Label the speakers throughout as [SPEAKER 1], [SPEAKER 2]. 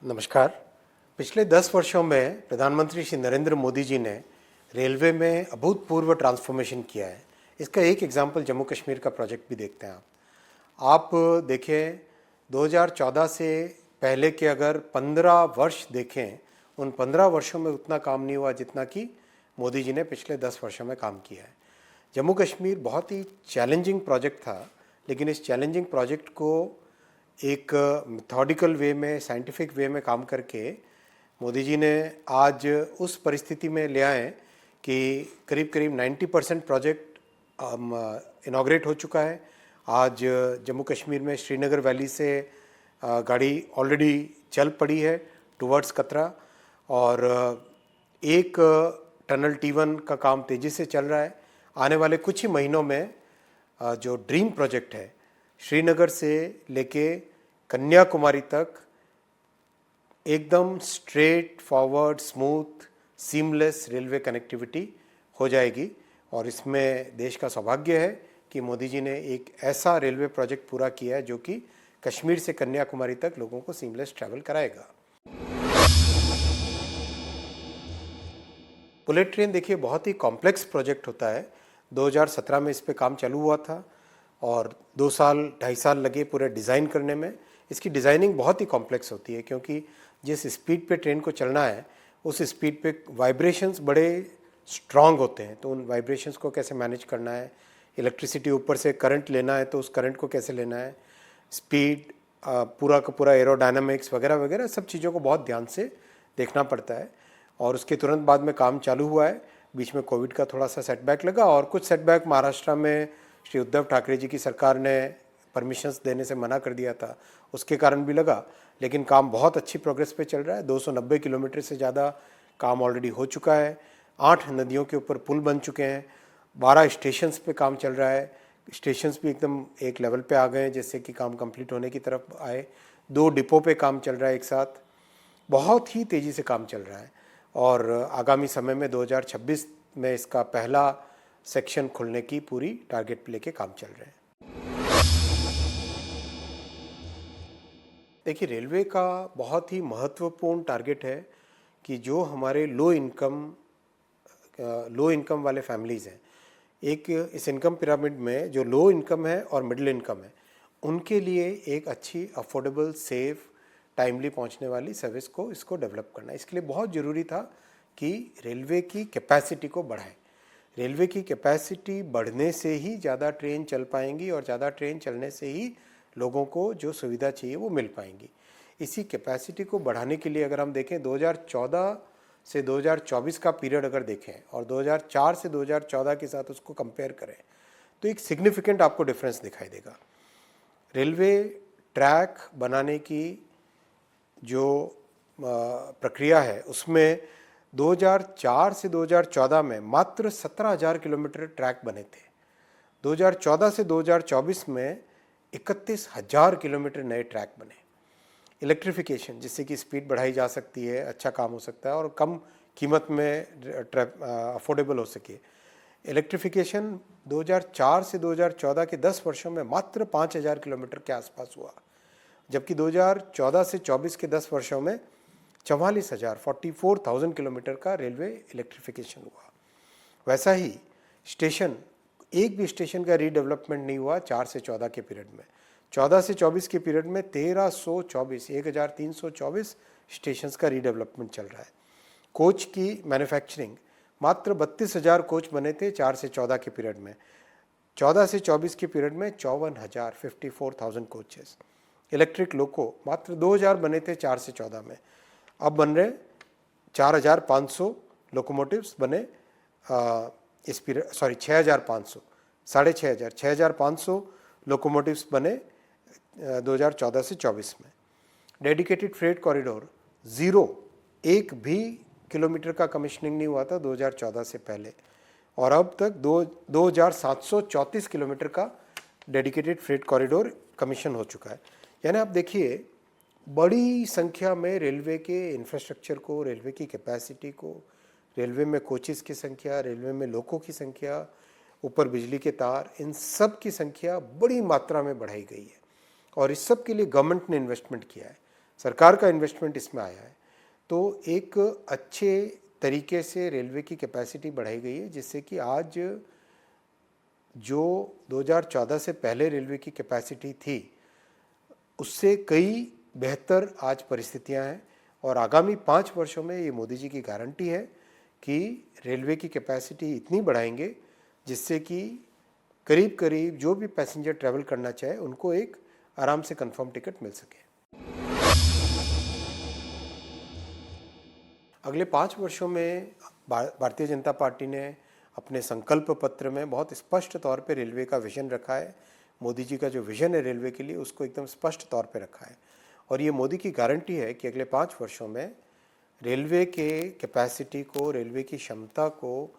[SPEAKER 1] नमस्कार। पिछले 10 वर्षों में प्रधानमंत्री श्री नरेंद्र मोदी जी ने रेलवे में अभूतपूर्व ट्रांसफॉर्मेशन किया है। इसका एक एग्जाम्पल जम्मू कश्मीर का प्रोजेक्ट भी देखते हैं आप देखें 2014 से पहले के अगर 15 वर्ष देखें, उन 15 वर्षों में उतना काम नहीं हुआ जितना कि मोदी जी ने पिछले 10 वर्षों में काम किया है। जम्मू कश्मीर बहुत ही चैलेंजिंग प्रोजेक्ट था, लेकिन इस चैलेंजिंग प्रोजेक्ट को एक मेथोडिकल वे में, साइंटिफिक वे में काम करके मोदी जी ने आज उस परिस्थिति में ले आए कि करीब करीब 90% प्रोजेक्ट इनॉग्रेट हो चुका है। आज जम्मू कश्मीर में श्रीनगर वैली से गाड़ी ऑलरेडी चल पड़ी है टुवर्ड्स कतरा, और एक टनल T1 का काम तेज़ी से चल रहा है। आने वाले कुछ ही महीनों में जो ड्रीम प्रोजेक्ट है, श्रीनगर से लेके कन्याकुमारी तक एकदम straight forward, smooth, seamless railway connectivity हो जाएगी। और इसमें देश का सौभाग्य है कि मोदी जी ने एक ऐसा रेलवे प्रोजेक्ट पूरा किया है जो कि कश्मीर से कन्याकुमारी तक लोगों को सीमलेस ट्रैवल कराएगा। बुलेट ट्रेन देखिए बहुत ही कॉम्प्लेक्स प्रोजेक्ट होता है। 2017 में इस पे काम चालू हुआ था और 2 साल 2.5 साल लगे पूरे डिज़ाइन करने में। इसकी डिज़ाइनिंग बहुत ही कॉम्प्लेक्स होती है क्योंकि जिस स्पीड पे ट्रेन को चलना है उस स्पीड पे वाइब्रेशंस बड़े स्ट्रांग होते हैं, तो उन वाइब्रेशंस को कैसे मैनेज करना है, इलेक्ट्रिसिटी ऊपर से करंट लेना है तो उस करंट को कैसे लेना है, स्पीड, पूरा का पूरा एरोडायनामिक्स वगैरह वगैरह सब चीज़ों को बहुत ध्यान से देखना पड़ता है। और उसके तुरंत बाद में काम चालू हुआ है। बीच में कोविड का थोड़ा सा सेटबैक लगा और कुछ सेटबैक महाराष्ट्र में श्री उद्धव ठाकरे जी की सरकार ने परमिशंस देने से मना कर दिया था, उसके कारण भी लगा। लेकिन काम बहुत अच्छी प्रोग्रेस पे चल रहा है। 290 किलोमीटर से ज़्यादा काम ऑलरेडी हो चुका है। 8 नदियों के ऊपर पुल बन चुके हैं। 12 स्टेशंस पे काम चल रहा है। स्टेशंस भी एकदम एक लेवल पे आ गए हैं जिससे कि काम कंप्लीट होने की तरफ आए। 2 डिपो पे काम चल रहा है एक साथ। बहुत ही तेज़ी से काम चल रहा है और आगामी समय में 2026 में इसका पहला सेक्शन खुलने की पूरी टारगेट लेके काम चल रहे हैं। देखिए, रेलवे का बहुत ही महत्वपूर्ण टारगेट है कि जो हमारे लो इनकम वाले फैमिलीज़ हैं, एक इस इनकम पिरामिड में जो लो इनकम है और मिडिल इनकम है, उनके लिए एक अच्छी अफोर्डेबल, सेफ, टाइमली पहुंचने वाली सर्विस को इसको डेवलप करना। इसके लिए बहुत ज़रूरी था कि रेलवे की कैपेसिटी को बढ़ाएं। रेलवे की कैपेसिटी बढ़ने से ही ज़्यादा ट्रेन चल पाएंगी और ज़्यादा ट्रेन चलने से ही लोगों को जो सुविधा चाहिए वो मिल पाएंगी। इसी कैपेसिटी को बढ़ाने के लिए अगर हम देखें 2014 से 2024 का पीरियड अगर देखें और 2004 से 2014 के साथ उसको कंपेयर करें तो एक सिग्निफिकेंट आपको डिफरेंस दिखाई देगा। रेलवे ट्रैक बनाने की जो प्रक्रिया है उसमें 2004 से 2014 में मात्र 17,000 किलोमीटर ट्रैक बने थे। 2014 से 2024 में 31,000 किलोमीटर नए ट्रैक बने। इलेक्ट्रिफिकेशन, जिससे कि स्पीड बढ़ाई जा सकती है, अच्छा काम हो सकता है और कम कीमत में अफोर्डेबल हो सके। इलेक्ट्रिफिकेशन 2004 से 2014 के 10 वर्षों में मात्र 5,000 किलोमीटर के आसपास हुआ, जबकि 2014 से 24 के 10 वर्षों में 44,000 किलोमीटर का रेलवे इलेक्ट्रिफिकेशन हुआ। वैसा ही स्टेशन, एक भी स्टेशन का रीडेवलपमेंट नहीं हुआ 4 से 14 के पीरियड में। 14 से 24 के पीरियड में 1324 स्टेशंस का रीडेवलपमेंट चल रहा है। कोच की मैन्युफैक्चरिंग, मात्र 32,000 कोच बने थे 4 से 14 के पीरियड में। 14 से 24 के पीरियड में 54,000 कोचेस। इलेक्ट्रिक लोको मात्र 2,000 बने थे 4 से 14 में, अब बन रहे 4,500 लोकोमोटिव्स बने इस पीरियड, 6,500, 6,500 लोकोमोटिव्स बने 2014 से 24 में। डेडिकेटेड फ्रेट कॉरिडोर ज़ीरो, एक भी किलोमीटर का कमिश्निंग नहीं हुआ था 2014 से पहले, और अब तक 2,734 किलोमीटर का डेडिकेटेड फ्रेट कॉरिडोर कमीशन हो चुका है। यानी आप देखिए, बड़ी संख्या में रेलवे के इंफ्रास्ट्रक्चर को, रेलवे की कैपेसिटी को, रेलवे में कोचेस की संख्या, रेलवे में लोगों की संख्या, ऊपर बिजली के तार, इन सब की संख्या बड़ी मात्रा में बढ़ाई गई है और इस सब के लिए गवर्नमेंट ने इन्वेस्टमेंट किया है। सरकार का इन्वेस्टमेंट इसमें आया है, तो एक अच्छे तरीके से रेलवे की कैपेसिटी बढ़ाई गई है, जिससे कि आज जो 2014 से पहले रेलवे की कैपेसिटी थी उससे कई बेहतर आज परिस्थितियां हैं। और आगामी 5 वर्षों में ये मोदी जी की गारंटी है कि रेलवे की कैपेसिटी इतनी बढ़ाएंगे जिससे कि करीब करीब जो भी पैसेंजर ट्रैवल करना चाहे उनको एक आराम से कंफर्म टिकट मिल सके। अगले 5 वर्षों में भारतीय जनता पार्टी ने अपने संकल्प पत्र में बहुत स्पष्ट तौर पे रेलवे का विजन रखा है। मोदी जी का जो विजन है रेलवे के लिए उसको एकदम स्पष्ट तौर पे रखा है और ये मोदी की गारंटी है कि अगले 5 वर्षों में रेलवे के कैपेसिटी को, रेलवे की क्षमता को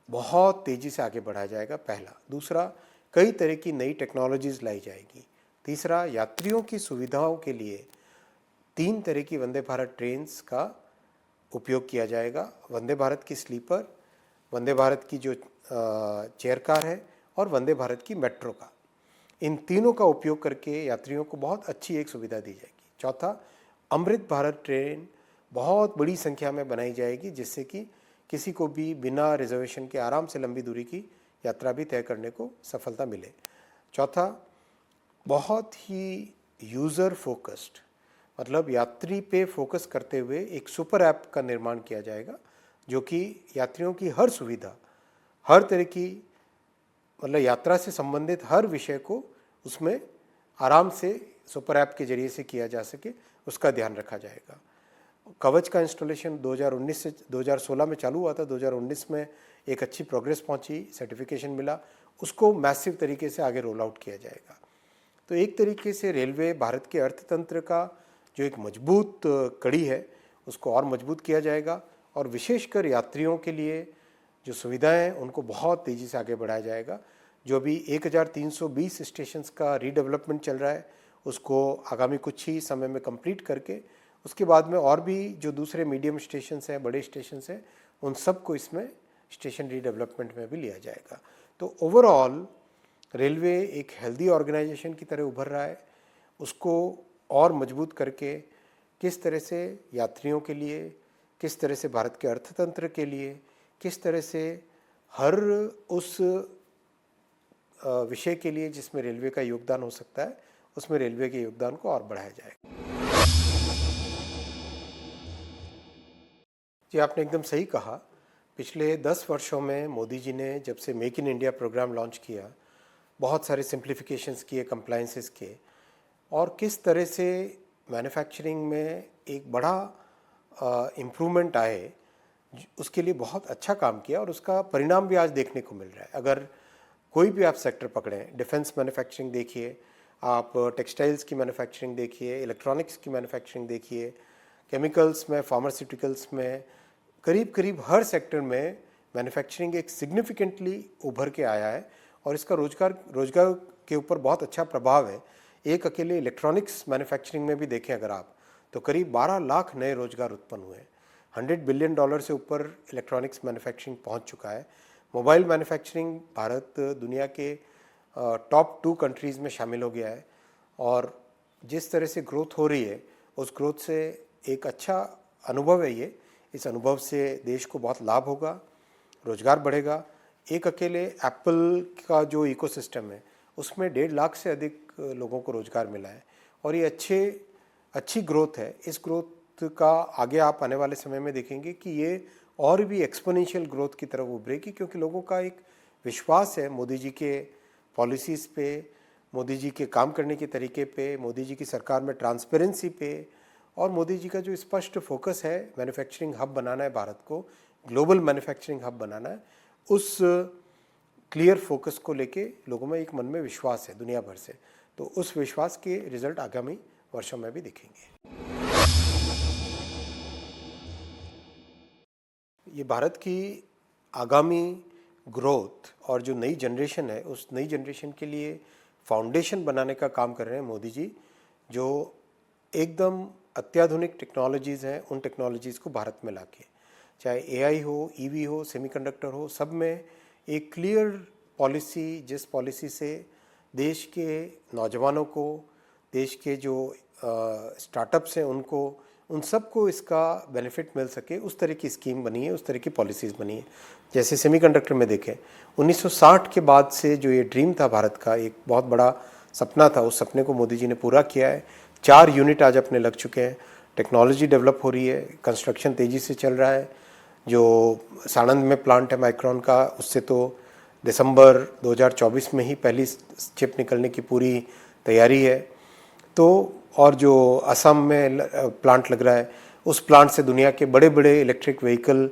[SPEAKER 1] बहुत तेज़ी से आगे बढ़ाया जाएगा, पहला। दूसरा, कई तरह की नई टेक्नोलॉजीज़ लाई जाएगी। तीसरा, यात्रियों की सुविधाओं के लिए 3 तरह की वंदे भारत ट्रेन्स का उपयोग किया जाएगा। वंदे भारत की स्लीपर, वंदे भारत की जो चेयर कार है और वंदे भारत की मेट्रो का, इन तीनों का उपयोग करके यात्रियों को बहुत अच्छी एक सुविधा दी जाएगी। चौथा, अमृत भारत ट्रेन बहुत बड़ी संख्या में बनाई जाएगी जिससे कि किसी को भी बिना रिजर्वेशन के आराम से लंबी दूरी की यात्रा भी तय करने को सफलता मिले। चौथा, बहुत ही यूज़र फोकस्ड, मतलब यात्री पे फोकस करते हुए एक सुपर ऐप का निर्माण किया जाएगा जो कि यात्रियों की हर सुविधा, हर तरह की, मतलब यात्रा से संबंधित हर विषय को उसमें आराम से सुपर ऐप के जरिए से किया जा सके, उसका ध्यान रखा जाएगा। कवच का इंस्टॉलेशन 2019 से 2016 में चालू हुआ था, 2019 में एक अच्छी प्रोग्रेस पहुंची, सर्टिफिकेशन मिला, उसको मैसिव तरीके से आगे रोल आउट किया जाएगा। तो एक तरीके से रेलवे भारत के अर्थतंत्र का जो एक मजबूत कड़ी है उसको और मजबूत किया जाएगा और विशेषकर यात्रियों के लिए जो सुविधाएं हैं उनको बहुत तेज़ी से आगे बढ़ाया जाएगा। जो भी 1320 स्टेशंस का रीडेवलपमेंट चल रहा है उसको आगामी कुछ ही समय में कंप्लीट करके उसके बाद में और भी जो दूसरे मीडियम स्टेशंस हैं, बड़े स्टेशंस हैं, उन सबको इसमें स्टेशन रीडेवलपमेंट में भी लिया जाएगा। तो ओवरऑल रेलवे एक हेल्दी ऑर्गेनाइजेशन की तरह उभर रहा है। उसको और मजबूत करके किस तरह से यात्रियों के लिए, किस तरह से भारत के अर्थतंत्र के लिए, किस तरह से हर उस विषय के लिए जिसमें रेलवे का योगदान हो सकता है उसमें रेलवे के योगदान को और बढ़ाया जाएगा। जी, आपने एकदम सही कहा। पिछले 10 वर्षों में मोदी जी ने जब से make in India program launch किया, बहुत सारे सिंप्लीफिकेशंस किए, कंप्लायंसेस किए और किस तरह से मैन्युफैक्चरिंग में एक बड़ा इम्प्रूवमेंट आए, उसके लिए बहुत अच्छा काम किया और उसका परिणाम भी आज देखने को मिल रहा है। अगर कोई भी आप सेक्टर पकड़ें, डिफेंस मैन्युफैक्चरिंग देखिए, आप टेक्सटाइल्स की मैन्युफैक्चरिंग देखिए, इलेक्ट्रॉनिक्स की मैन्युफैक्चरिंग देखिए, केमिकल्स में, फार्मास्यूटिकल्स में, करीब करीब हर सेक्टर में मैन्युफैक्चरिंग एक सिग्निफिकेंटली उभर के आया है और इसका रोजगार के ऊपर बहुत अच्छा प्रभाव है। एक अकेले इलेक्ट्रॉनिक्स मैन्युफैक्चरिंग में भी देखें अगर आप, तो करीब 12 लाख नए रोजगार उत्पन्न हुए हैं। $100 बिलियन से ऊपर इलेक्ट्रॉनिक्स मैन्युफैक्चरिंग पहुंच चुका है। मोबाइल मैन्युफैक्चरिंग भारत दुनिया के टॉप 2 कंट्रीज़ में शामिल हो गया है और जिस तरह से ग्रोथ हो रही है उस ग्रोथ से एक अच्छा अनुभव है ये। इस अनुभव से देश को बहुत लाभ होगा, रोजगार बढ़ेगा। एक अकेले एप्पल का जो इकोसिस्टम है उसमें 1.5 लाख से अधिक लोगों को रोजगार मिला है और ये अच्छी ग्रोथ है। इस ग्रोथ का आगे आप आने वाले समय में देखेंगे कि ये और भी एक्सपोनेंशियल ग्रोथ की तरफ उभरेगी क्योंकि लोगों का एक विश्वास है मोदी जी के पॉलिसीज़ पे, मोदी जी के काम करने के तरीके पे, मोदी जी की सरकार में ट्रांसपेरेंसी पे और मोदी जी का जो स्पष्ट फोकस है मैन्युफैक्चरिंग हब बनाना है, भारत को ग्लोबल मैन्युफैक्चरिंग हब बनाना है, उस क्लियर फोकस को लेके लोगों में एक मन में विश्वास है दुनिया भर से। तो उस विश्वास के रिजल्ट आगामी वर्षों में भी दिखेंगे। ये भारत की आगामी ग्रोथ और जो नई जनरेशन है उस नई जनरेशन के लिए फाउंडेशन बनाने का काम कर रहे हैं मोदी जी। जो एकदम अत्याधुनिक टेक्नोलॉजीज़ हैं उन टेक्नोलॉजीज़ को भारत में लाके, चाहे एआई हो, ईवी हो, सेमीकंडक्टर हो, सब में एक क्लियर पॉलिसी, जिस पॉलिसी से देश के नौजवानों को, देश के जो स्टार्टअप्स हैं उनको, उन सबको इसका बेनिफिट मिल सके, उस तरह की स्कीम बनी है, उस तरह की पॉलिसीज़ बनी है। जैसे सेमीकंडक्टर में देखें, 1960 के बाद से जो ये ड्रीम था भारत का, एक बहुत बड़ा सपना था, उस सपने को मोदी जी ने पूरा किया है। 4 यूनिट आज अपने लग चुके हैं, टेक्नोलॉजी डेवलप हो रही है, कंस्ट्रक्शन तेज़ी से चल रहा है। जो साणंद में प्लांट है माइक्रोन का, उससे तो दिसंबर 2024 में ही पहली चिप निकलने की पूरी तैयारी है। तो और जो असम में प्लांट लग रहा है, उस प्लांट से दुनिया के बड़े बड़े इलेक्ट्रिक व्हीकल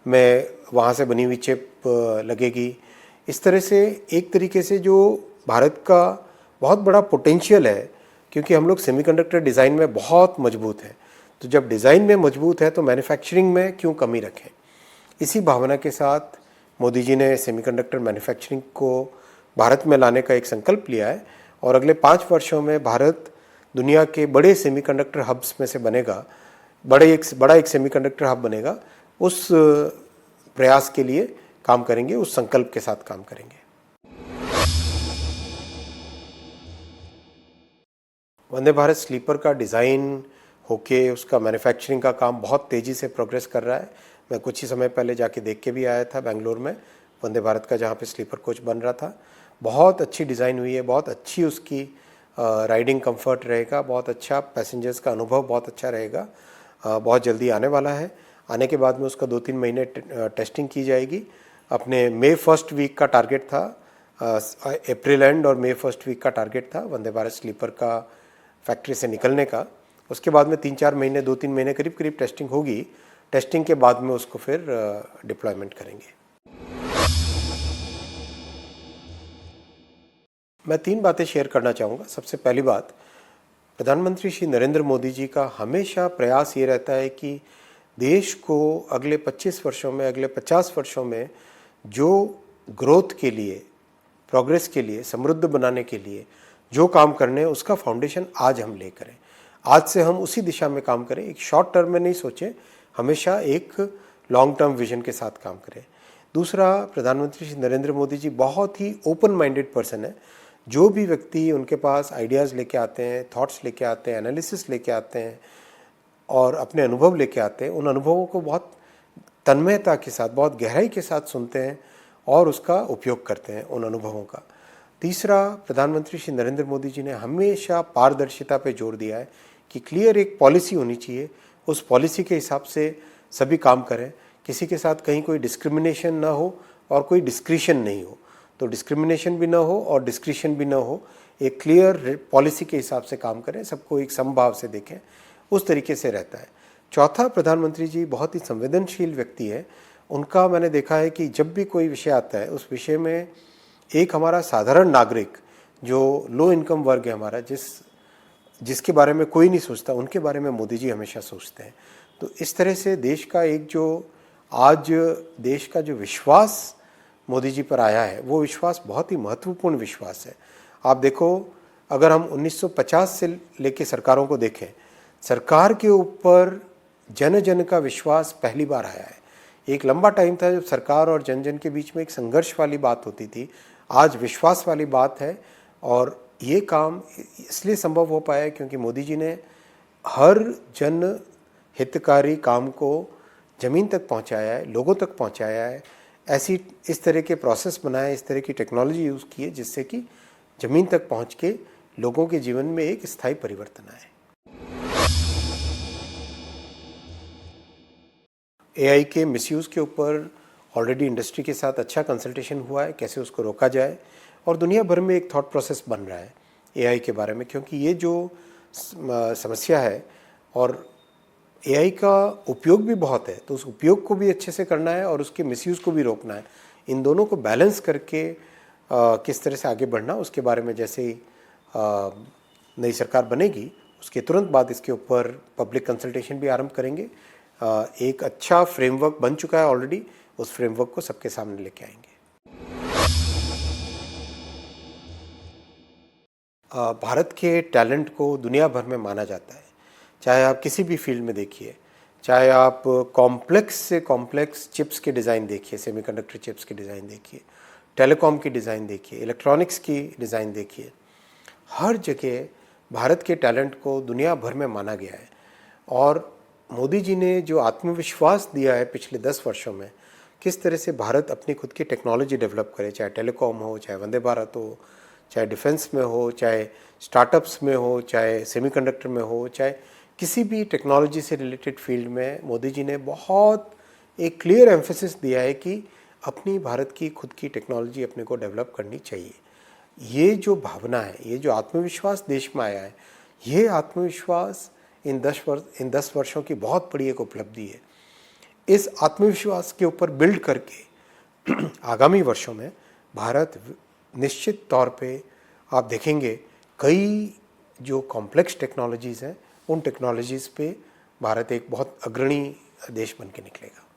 [SPEAKER 1] में वहाँ से बनी हुई चिप लगेगी। इस तरह से एक तरीके से जो भारत का बहुत बड़ा पोटेंशियल है, क्योंकि हम लोग सेमीकंडक्टर डिज़ाइन में बहुत मजबूत हैं, तो जब डिज़ाइन में मजबूत है तो मैन्युफैक्चरिंग में क्यों कमी रखें। इसी भावना के साथ मोदी जी ने सेमीकंडक्टर मैन्युफैक्चरिंग को भारत में लाने का एक संकल्प लिया है, और अगले 5 वर्षों में भारत दुनिया के बड़े सेमीकंडक्टर हब्स में से बनेगा, बड़ा एक सेमीकंडक्टर हब बनेगा। उस प्रयास के लिए काम करेंगे, उस संकल्प के साथ काम करेंगे। वंदे भारत स्लीपर का डिज़ाइन होके उसका मैन्युफैक्चरिंग का काम बहुत तेज़ी से प्रोग्रेस कर रहा है। मैं कुछ ही समय पहले जाके देख के भी आया था बेंगलोर में, वंदे भारत का जहाँ पे स्लीपर कोच बन रहा था। बहुत अच्छी डिज़ाइन हुई है, बहुत अच्छी उसकी राइडिंग कंफर्ट रहेगा, बहुत अच्छा पैसेंजर्स का अनुभव बहुत अच्छा रहेगा। बहुत जल्दी आने वाला है। आने के बाद में उसका 2-3 महीने टेस्टिंग की जाएगी। अपने मई 1 वीक का टारगेट था, अप्रैल एंड और मई 1 वीक का टारगेट था वंदे भारत स्लीपर का फैक्ट्री से निकलने का। उसके बाद में 3-4 महीने, 2-3 महीने करीब करीब टेस्टिंग होगी। टेस्टिंग के बाद में उसको फिर डिप्लॉयमेंट करेंगे। मैं 3 बातें शेयर करना चाहूँगा। सबसे पहली बात, प्रधानमंत्री श्री नरेंद्र मोदी जी का हमेशा प्रयास ये रहता है कि देश को अगले 25 वर्षों में, अगले 50 वर्षों में जो ग्रोथ के लिए, प्रोग्रेस के लिए, समृद्ध बनाने के लिए जो काम करने हैं, उसका फाउंडेशन आज हम ले करें। आज से हम उसी दिशा में काम करें, एक शॉर्ट टर्म में नहीं सोचें, हमेशा एक लॉन्ग टर्म विजन के साथ काम करें। दूसरा, प्रधानमंत्री श्री नरेंद्र मोदी जी बहुत ही ओपन माइंडेड पर्सन है। जो भी व्यक्ति उनके पास आइडियाज़ लेके आते हैं, थॉट्स लेके आते हैं, एनालिसिस लेके आते हैं और अपने अनुभव लेके आते हैं, उन अनुभवों को बहुत तन्मयता के साथ, बहुत गहराई के साथ सुनते हैं और उसका उपयोग करते हैं उन अनुभवों का। तीसरा, प्रधानमंत्री श्री नरेंद्र मोदी जी ने हमेशा पारदर्शिता पे जोर दिया है कि क्लियर एक पॉलिसी होनी चाहिए, उस पॉलिसी के हिसाब से सभी काम करें, किसी के साथ कहीं कोई डिस्क्रिमिनेशन ना हो और कोई डिस्क्रिशन नहीं हो। तो डिस्क्रिमिनेशन भी ना हो और डिस्क्रिशन भी ना हो, एक क्लियर पॉलिसी के हिसाब से काम करें, सबको एक समभाव से देखें, उस तरीके से रहता है। चौथा, प्रधानमंत्री जी बहुत ही संवेदनशील व्यक्ति है। उनका मैंने देखा है कि जब भी कोई विषय आता है, उस विषय में एक हमारा साधारण नागरिक जो लो इनकम वर्ग है हमारा, जिसके बारे में कोई नहीं सोचता, उनके बारे में मोदी जी हमेशा सोचते हैं। तो इस तरह से देश का एक जो आज देश का जो विश्वास मोदी जी पर आया है, वो विश्वास बहुत ही महत्वपूर्ण विश्वास है। आप देखो, अगर हम 1950 से लेके सरकारों को देखें, सरकार के ऊपर जन जन का विश्वास पहली बार आया है। एक लंबा टाइम था जब सरकार और जन जन के बीच में एक संघर्ष वाली बात होती थी, आज विश्वास वाली बात है। और ये काम इसलिए संभव हो पाया है क्योंकि मोदी जी ने हर जन हितकारी काम को ज़मीन तक पहुंचाया है, लोगों तक पहुंचाया है। इस तरह के प्रोसेस बनाए, इस तरह की टेक्नोलॉजी यूज़ की है जिससे कि ज़मीन तक पहुंच के लोगों के जीवन में एक स्थायी परिवर्तन आए। एआई के मिसयूज़ के ऊपर ऑलरेडी इंडस्ट्री के साथ अच्छा कंसल्टेशन हुआ है, कैसे उसको रोका जाए, और दुनिया भर में एक थॉट प्रोसेस बन रहा है एआई के बारे में, क्योंकि ये जो समस्या है और एआई का उपयोग भी बहुत है, तो उस उपयोग को भी अच्छे से करना है और उसके मिसयूज़ को भी रोकना है। इन दोनों को बैलेंस करके किस तरह से आगे बढ़ना, उसके बारे में जैसे ही नई सरकार बनेगी उसके तुरंत बाद इसके ऊपर पब्लिक कंसल्टेशन भी आरंभ करेंगे। एक अच्छा फ्रेमवर्क बन चुका है ऑलरेडी, उस फ्रेमवर्क को सबके सामने लेके आएंगे। भारत के टैलेंट को दुनिया भर में माना जाता है, चाहे आप किसी भी फील्ड में देखिए, चाहे आप कॉम्प्लेक्स से कॉम्प्लेक्स चिप्स के डिज़ाइन देखिए, सेमीकंडक्टर चिप्स के डिज़ाइन देखिए, टेलीकॉम की डिज़ाइन देखिए, इलेक्ट्रॉनिक्स की डिज़ाइन देखिए, हर जगह भारत के टैलेंट को दुनिया भर में माना गया है। और मोदी जी ने जो आत्मविश्वास दिया है पिछले 10 वर्षों में, किस तरह से भारत अपनी खुद की टेक्नोलॉजी डेवलप करे, चाहे टेलीकॉम हो, चाहे वंदे भारत हो, चाहे डिफेंस में हो, चाहे स्टार्टअप्स में हो, चाहे सेमीकंडक्टर में हो, चाहे किसी भी टेक्नोलॉजी से रिलेटेड फील्ड में मोदी जी ने बहुत एक क्लियर एम्फेसिस दिया है कि अपनी भारत की खुद की टेक्नोलॉजी अपने को डेवलप करनी चाहिए। ये जो भावना है, ये जो आत्मविश्वास देश में आया है, ये आत्मविश्वास इन 10 वर्षों की बहुत बड़ी एक उपलब्धि है। इस आत्मविश्वास के ऊपर बिल्ड करके आगामी वर्षों में भारत निश्चित तौर पे आप देखेंगे कई जो कॉम्प्लेक्स टेक्नोलॉजीज़ हैं, उन टेक्नोलॉजीज़ पे भारत एक बहुत अग्रणी देश बन के निकलेगा।